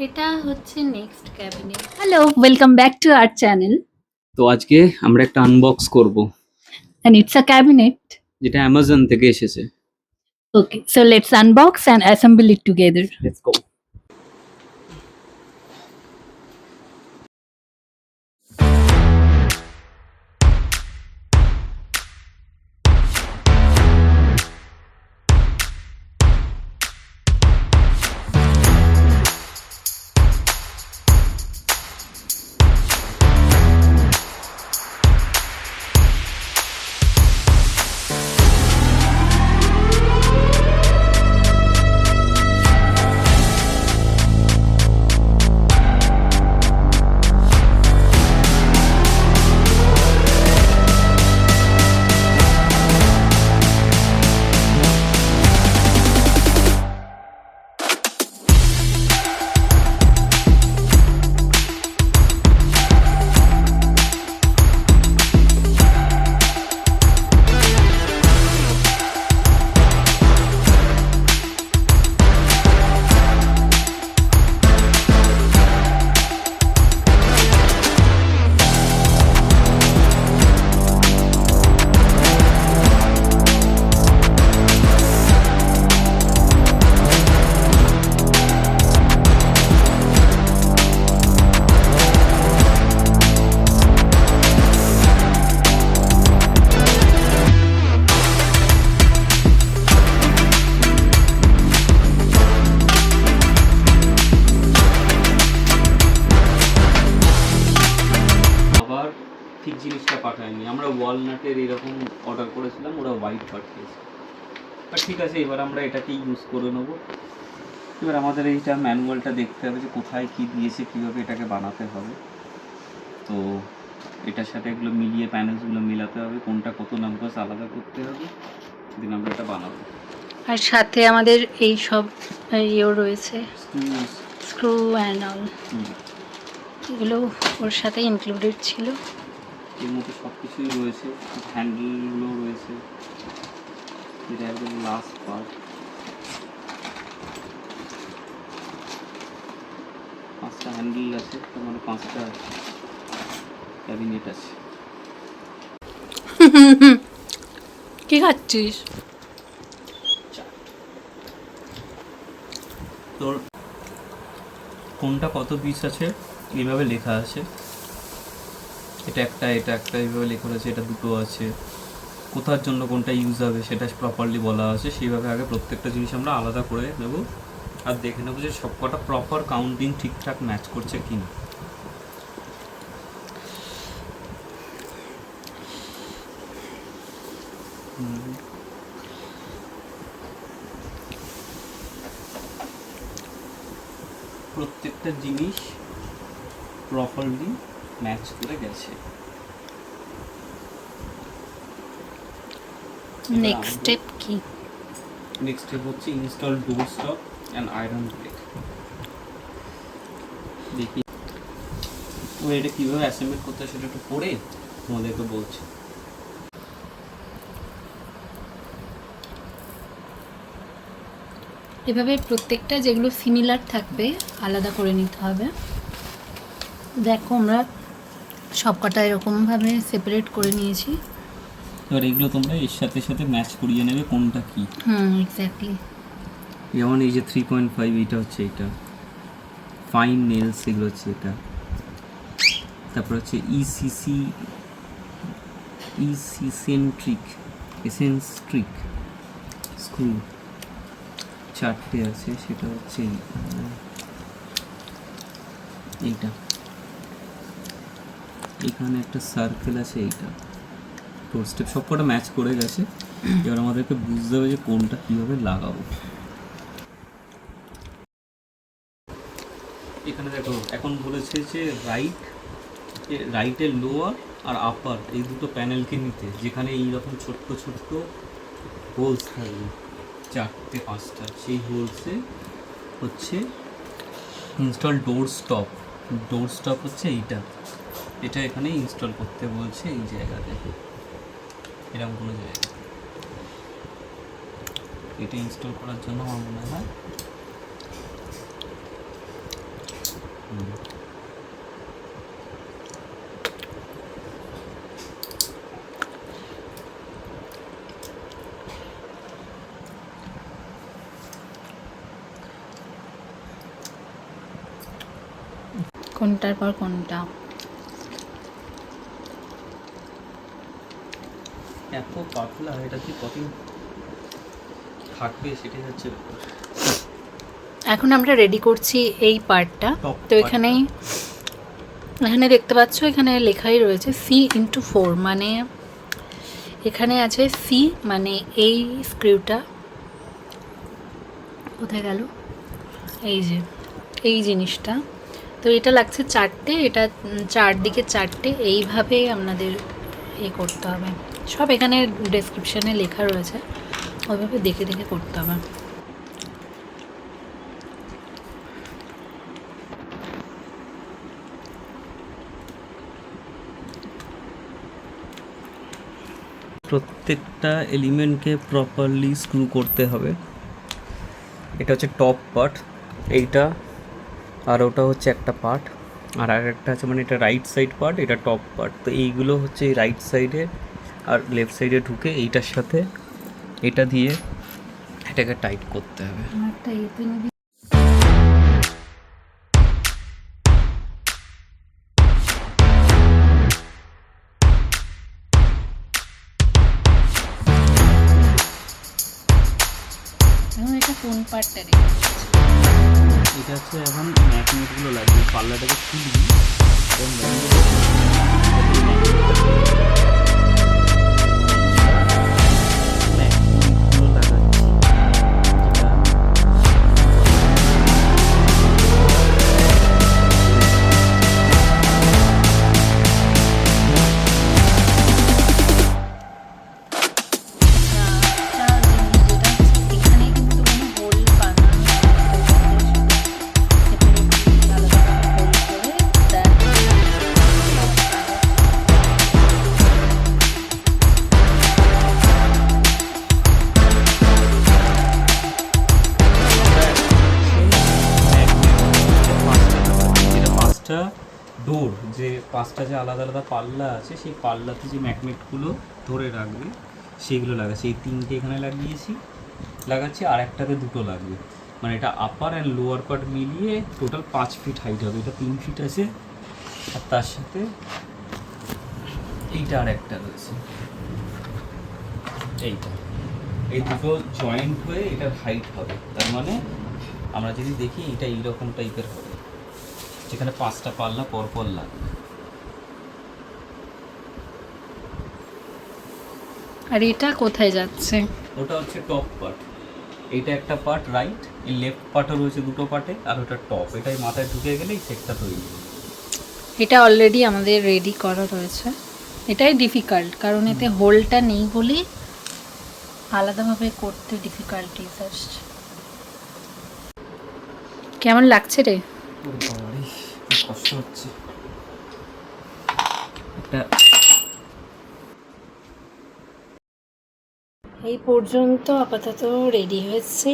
এটা হচ্ছে next cabinet. Hello, welcome back to our channel. তো আজকে আমরা একটা আনবক্স করব, এন্ড ইটস আ ক্যাবিনেট। যেটা অ্যামাজন থেকে এসেছে। Okay, so let's unbox and assemble it together. Let's go. আবার ঠিক জিনিসটা পাঠায়নি, আমরা ওয়ালনাটের এরকম অর্ডার করেছিলাম, ওরা হোয়াইট পাঠিয়েছে। আর ঠিক আছে, এবার আমরা এটাকেই ইউজ করে নেব। এবার আমাদের এইটা ম্যানুয়ালটা দেখতে হবে যে কোথায় কী দিয়েছে, কীভাবে এটাকে বানাতে হবে। তো এটার সাথে এগুলো মিলিয়ে প্যানেলসগুলো মেলাতে হবে, কোনটা কত নাম্বার আলাদা করতে হবে, দিন আমরা এটা বানাবো। আর সাথে আমাদের এই সব ইয়েও রয়েছে, স্ক্রু অ্যান্ড অল, এগুলো ওর সাথে ইনক্লুডেড ছিল। এর মধ্যে সব কিছুই রয়েছে, হ্যান্ডেলগুলো রয়েছে, এটা একদম লাস্ট পার্ট। 5টা হ্যান্ডেল আছে, তার মানে 5টা ক্যাবিনেট আছে। কি খাচ্ছিস? তোর কোনটা কত পিস আছে এইভাবে লেখা আছে, এটা একটা এইভাবে লেখা আছে, এটা দুটো আছে, কোথার জন্য কোনটা ইউজ হবে সেটা প্রপারলি বলা আছে। সেইভাবে আগে প্রত্যেকটা জিনিস আমরা আলাদা করে নেব আর দেখে নেবো যে সবকটা প্রপার কাউন্টিং ঠিকঠাক ম্যাচ করছে কি না। প্রত্যেকটা জিনিস প্রপারলি ম্যাচ করে গেছে। নেক্সট স্টেপ কি? নেক্সট স্টেপ হচ্ছে install door stop and iron brake. দেখি তো এটা কীভাবে অ্যাসেম্বল করতে হয় সেটা একটু পড়ে তোমাদেরকে বলছি। এভাবে প্রত্যেকটা যেগুলো সিমিলার থাকবে আলাদা করে নিতে হবে। দেখো আমরা সবকটা এরকমভাবে সেপারেট করে নিয়েছি। এবার এগুলো তোমরা এর সাথে সাথে ম্যাচ করিয়ে নেবে কোনটা কি। এক্স্যাক্টলি। যেমন এই যে 3.5 এইটা হচ্ছে এটা, ফাইন নেলস এগুলো হচ্ছে এটা, তারপর হচ্ছে এসেন্ট্রিক স্ক্রু 4টে আছে, সেটা হচ্ছে এইটা, এখানে একটা সার্কেল আছে, এইটা ফোর স্টেপ সবকটা ম্যাচ করে গেছে। এবার আমাদেরকে বুঝতে হবে যে কোনটা কীভাবে লাগাবো। এখানে দেখো এখন বলেছে যে রাইটের লোয়ার আর আপার এই দুটো প্যানেলকে নিতে, যেখানে এইরকম ছোট্ট ছোট্ট হোলস থাকবে 4টে 5টা, সেই হোলসে হচ্ছে ইনস্টল ডোর স্টপ হচ্ছে এটা এখানে ইনস্টল করতে বলছে, এই জায়গাতে এরকম কোনো জায়গা। এটা ইনস্টল করার জন্য আমার মনে হয় কোনটার পর কোনটা। এত পাতলা, এটা কি কতদিন থাকবে সেটাই হচ্ছে ব্যাপার। এখন আমরা রেডি করছি এই পার্টটা। Top তো এখানে দেখতে পাচ্ছ, এখানে লেখাই রয়েছে C/4, মানে এখানে আছে সি, মানে এই স্ক্রুটা কোথায় গেল, এই যে এই জিনিসটা। তো এটা লাগছে 4টে, এটা 4 দিকে 4টে, এইভাবে আপনাদের করতে হবে। সব এখানে ডেসক্রিপশানে লেখা রয়েছে, ওইভাবে দেখে দেখে করতে হবে। প্রত্যেকটা এলিমেন্টকে প্রপারলি স্ক্রু করতে হবে। এটা হচ্ছে টপ পার্ট, এইটা, আর ওটা হচ্ছে একটা পার্ট, আর একটা আছে, মানে এটা রাইট সাইড পার্ট, এটা টপ পার্ট। তো এইগুলো হচ্ছে এই রাইট সাইডে আর লেফট সাইডে ঢুকে এইটার সাথে এটা দিয়ে এটাকে টাইট করতে হবে। এটা কোন পার্টটা এটা হচ্ছে এখন ম্যাগনেটগুলো লাগবে, পাল্লাটাকে খুলবি ম্যাগনেটগুলো লাগাচ্ছি। ডোর যে 5টা যে আলাদা আলাদা পাল্লা আছে, সেই পাল্লাতে যে ম্যাগনেটগুলো ধরে রাখবে সেইগুলো লাগাচ্ছি। এই 3টে এখানে লাগাচ্ছি, আর একটাতে 2টো লাগবে, মানে এটা আপার অ্যান্ড লোয়ার পার্ট মিলিয়ে টোটাল 5 ফিট হাইট হবে। এটা 3 ফিট আছে, আর তার সাথে এইটা আর একটা রয়েছে, এইটা, এই দুটো জয়েন্ট হয়ে এটার হাইট হবে। তার মানে আমরা যদি দেখি এটা এইরকম টাইপের হবে, যেখানে 5টা পাল্লা পরপর লাগবে। আর এটা কোথায় যাচ্ছে? ওটা হচ্ছে টপ পার্ট, এইটা একটা পার্ট রাইট, এই লেফট পার্টও রয়েছে 2টো পার্টে, আর ওটা টপ, এটাই মাথায় ঢুকে গেলে এই সেটটা তৈরি। এটা অলরেডি আমাদের রেডি করা রয়েছে। এটাই ডিফিকাল্ট, কারণ এতে হোলটা নেই বলে আলাদাভাবে করতে ডিফিকাল্টিস আসছে। কেমন লাগছে রে? কষ্ট হচ্ছে একটা। এই পর্যন্ত আপাতত রেডি হয়েছে।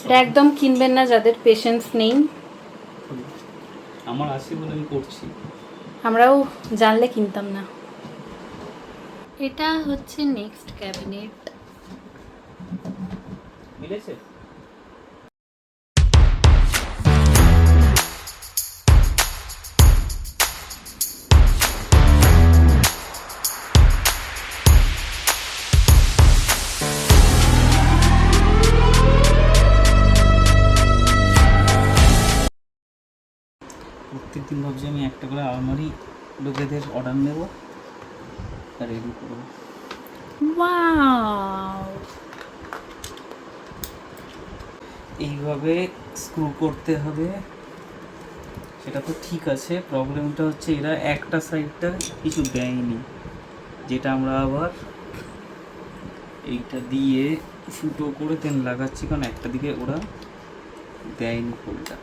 এটা একদম কিনবেন না যাদের পেশেন্স নেই। আমার আছে বলে আমি করছি, আমরাও জানলে কিনতাম না। এটা হচ্ছে নেক্সট ক্যাবিনেট। মিলেছে? প্রত্যেকদিন ভাবছি আমি একটা করে আলমারি লোকেদের অর্ডার নেব আর রেডি করবো। ওয়াও, এইভাবে স্ক্রু করতে হবে, সেটা তো ঠিক আছে। প্রবলেমটা হচ্ছে এরা একটা সাইডটা কিছু দেয়নি, যেটা আমরা আবার এইটা দিয়ে ফুটো করে দেন লাগাচ্ছি, কারণ একটা দিকে ওরা দেয়নি ফুলটা,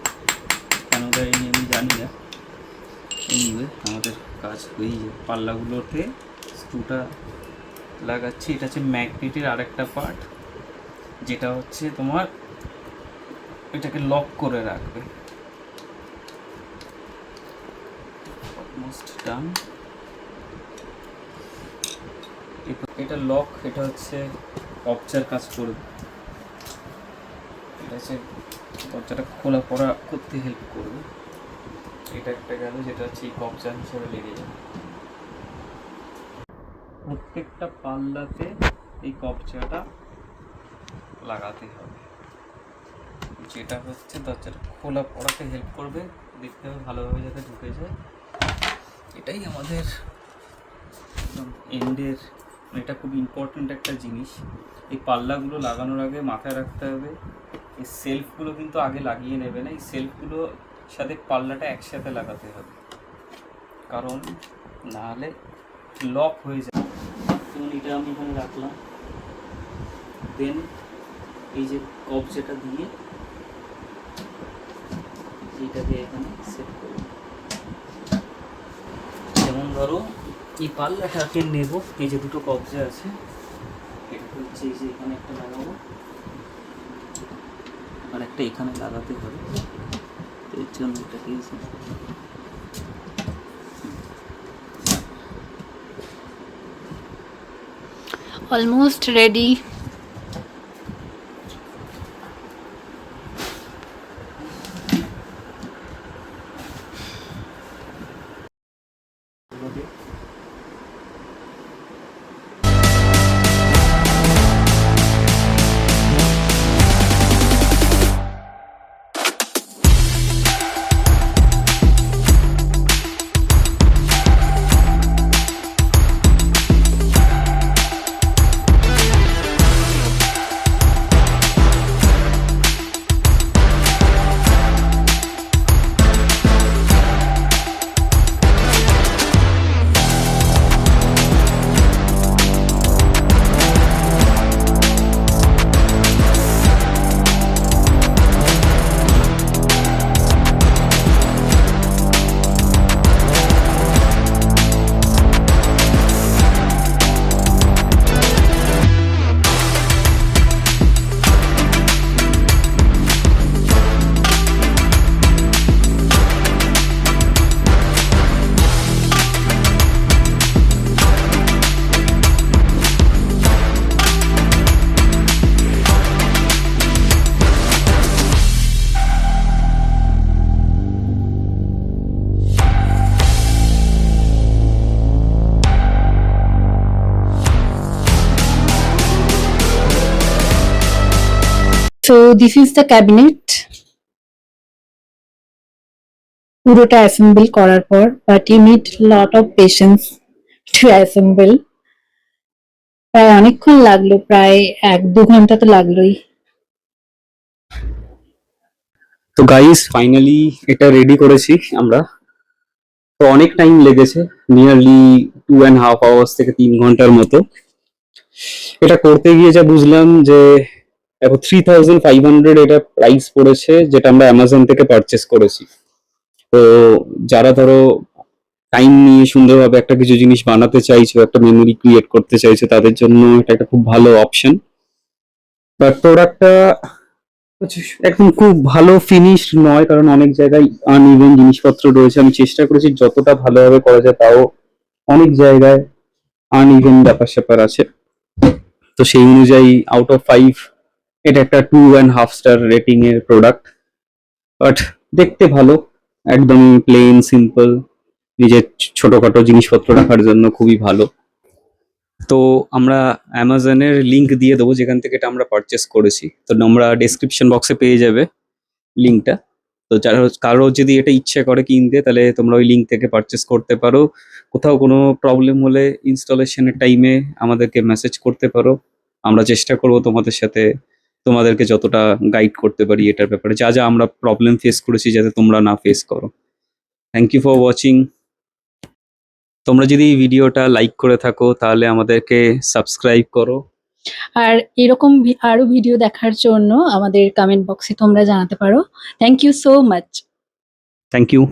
কেন দেয়নি আমি জানি না। এইভাবে আমাদের কাজ হয়ে যায়, পাল্লাগুলোতে স্ক্রুটা লাগাচ্ছি। এটা হচ্ছে ম্যাগনেটের আরেকটা পার্ট, যেটা হচ্ছে তোমার এটাকে লক করে রাখবে। Almost done. এটা লক, এটা হচ্ছে কবজার কাজ করবে, এটা হচ্ছে দরজাটা খোলা পড়া করতে হেল্প করবে। এটা একটা গেল, যেটা হচ্ছে এই কবজা হিসেবে লেগে যাবে। প্রত্যেকটা পাল্লাতে এই কবজাটা লাগাতে হবে, যেটা হচ্ছে দরজাটা খোলা পড়াতে হেল্প করবে। দেখতে হবে ভালোভাবে যাতে ঢুকে যায়, এটাই আমাদের একদম এন্ডের। এটা খুব ইম্পর্ট্যান্ট একটা জিনিস। এই পাল্লাগুলো লাগানোর আগে মাথায় রাখতে হবে, এই সেলফগুলো কিন্তু আগে লাগিয়ে নেবে না, এই সেলফগুলো সাথে পাল্লাটা একসাথে লাগাতে হবে, কারণ নাহলে লক হয়ে যায়। যেমন এটা আমি এখানে রাখলাম, দেন এই যে কবজাটা দিয়ে এইটাকে এখানে সেট করব। যেমন ধরো এই পাল্লাটাকে নেব, এই যে দুটো কবজা আছে, এটা হচ্ছে এই যে এখানে একটা লাগাবো আর একটা এখানে লাগাতে হবে, এর জন্য এটাকে almost ready. So this is the cabinet. পুরোটা অ্যাসেম্বল করার পর, but you need lot of patience to assemble. প্রায় অনেকক্ষণ লাগলো, প্রায় 1-2 ঘন্টা তো লাগলোই। তো গাইস ফাইনালি এটা রেডি করেছি আমরা। তো অনেক টাইম লেগেছে, নিয়ারলি 2.5 আওয়ার্স থেকে 3 ঘন্টার মতো। এটা করতে গিয়ে যা বুঝলাম যে এখন 3500 এটা প্রাইস পড়েছে, যেটা আমরা অ্যামাজন থেকে পারচেস করেছি। তো যারা ধরো টাইম নিয়ে সুন্দরভাবে একটা কিছু জিনিস বানাতে চাইছো, একটা মেমোরি ক্রিয়েট করতে চাইছো, তাদের জন্য এটা একটা খুব ভালো অপশন। বাট প্রোডাক্টটা একদম খুব ভালো ফিনিশড নয়, কারণ অনেক জায়গায় আনইভেন জিনিসপত্র রয়েছে। আমি চেষ্টা করেছি যতটা ভালোভাবে করা যায়, তাও অনেক জায়গায় আনইভেন ব্যাপার স্যাপার আছে। তো সেই অনুযায়ী আউট অফ 5 এটা একটা 2.5 স্টার রেটিং এর প্রোডাক্ট। বাট দেখতে ভালো, একদম প্লেন সিম্পল, নিজের ছোটখাটো জিনিসপত্র রাখার জন্য খুবই ভালো। তো আমরা অ্যামাজনের লিংক দিয়ে দেবো যেখান থেকে এটা আমরা পারচেস করেছি, তো আমরা ডেসক্রিপশন বক্সে পেয়ে যাবে লিংকটা। তো যারা কারো যদি এটা ইচ্ছে করে কিনতে, তাহলে তোমরা ওই লিঙ্ক থেকে পারচেস করতে পারো। কোথাও কোনো প্রবলেম হলে ইনস্টলেশনের টাইমে আমাদেরকে মেসেজ করতে পারো। আমরা চেষ্টা করব তোমাদেরকে যতটা গাইড করতে পারি এটার ব্যাপারে, যা যা আমরা প্রবলেম ফেস করেছি যাতে তোমরা না ফেস করো। Thank you for watching. তোমরা যদি এই ভিডিওটা লাইক করে থাকো তাহলে আমাদেরকে সাবস্ক্রাইব করো। আর এরকম আরো ভিডিও দেখার জন্য আমাদের কমেন্ট বক্সে তোমরা জানাতে পারো। Thank you so much. Thank you.